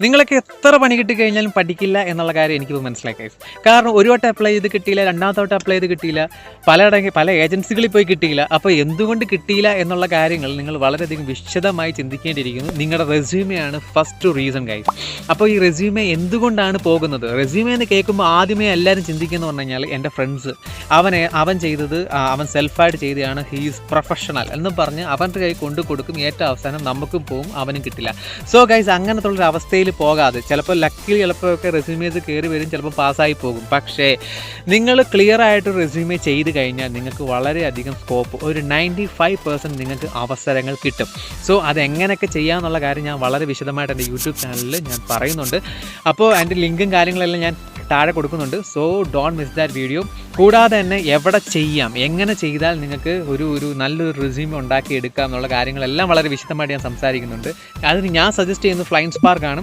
നിങ്ങളൊക്കെ എത്ര പണി കിട്ടിക്കഴിഞ്ഞാലും പഠിക്കില്ല എന്നുള്ള കാര്യം എനിക്കിപ്പോൾ മനസ്സിലായി ഗൈസ്. കാരണം ഒരു വട്ടം അപ്ലൈ ചെയ്ത് കിട്ടിയില്ല, രണ്ടാമത്തെ വട്ടം അപ്ലൈ ചെയ്ത് കിട്ടിയില്ല, പല ഏജൻസികളിൽ പോയി കിട്ടിയില്ല. അപ്പോൾ എന്തുകൊണ്ട് കിട്ടിയില്ല എന്നുള്ള കാര്യങ്ങൾ നിങ്ങൾ വളരെയധികം വിശദമായി ചിന്തിക്കേണ്ടിയിരിക്കുന്നു. നിങ്ങളുടെ റെസ്യൂമെയാണ് ഫസ്റ്റ് റീസൺ ഗൈസ്. അപ്പോൾ ഈ റെസ്യൂമെ എന്തുകൊണ്ടാണ് പോകുന്നത്? റെസ്യൂമെ എന്ന് കേൾക്കുമ്പോൾ ആദ്യമേ എല്ലാവരും ചിന്തിക്കുന്നത് പറഞ്ഞു കഴിഞ്ഞാൽ എൻ്റെ ഫ്രണ്ട്സ് അവൻ ചെയ്തത് അവൻ സെൽഫായിട്ട് ചെയ്തതാണ്, ഹീസ് പ്രൊഫഷണൽ എന്ന് പറഞ്ഞ് അവൻ്റെ കൈ കൊണ്ടു കൊടുക്കും, ഏറ്റവും അവസാനം നമുക്കും പോകും, അവനും കിട്ടില്ല. സോ ഗൈസ്, അങ്ങനത്തുള്ളൊരു അവസ്ഥയിൽ പോകാതെ ചിലപ്പോൾ ലക്കിൽ ചിലപ്പോഴൊക്കെ റെസ്യൂമേസ് കയറി വരും, ചിലപ്പോൾ പാസ്സായി പോകും. പക്ഷേ നിങ്ങൾ ക്ലിയർ ആയിട്ട് റെസ്യൂമേ ചെയ്ത് കഴിഞ്ഞാൽ നിങ്ങൾക്ക് വളരെയധികം സ്കോപ്പ്, ഒരു 95% നിങ്ങൾക്ക് അവസരങ്ങൾ കിട്ടും. സോ അതെങ്ങനെയൊക്കെ ചെയ്യാമെന്നുള്ള കാര്യം ഞാൻ വളരെ വിശദമായിട്ട് എൻ്റെ യൂട്യൂബ് ചാനലിൽ ഞാൻ പറയുന്നുണ്ട്. അപ്പോൾ അതിൻ്റെ ലിങ്കും കാര്യങ്ങളെല്ലാം ഞാൻ താഴെ കൊടുക്കുന്നുണ്ട്. So don't miss that video. കൂടാതെ തന്നെ എവിടെ ചെയ്യാം, എങ്ങനെ ചെയ്താൽ നിങ്ങൾക്ക് ഒരു നല്ലൊരു റെസ്യൂമെ ഉണ്ടാക്കി എടുക്കാം എന്നുള്ള കാര്യങ്ങളെല്ലാം വളരെ വിശദമായിട്ട് ഞാൻ സംസാരിക്കുന്നുണ്ട്. അതിന് ഞാൻ സജസ്റ്റ് ചെയ്യുന്നത് ഫ്ലൈൻ സ്പാർക്ക് ആണ്.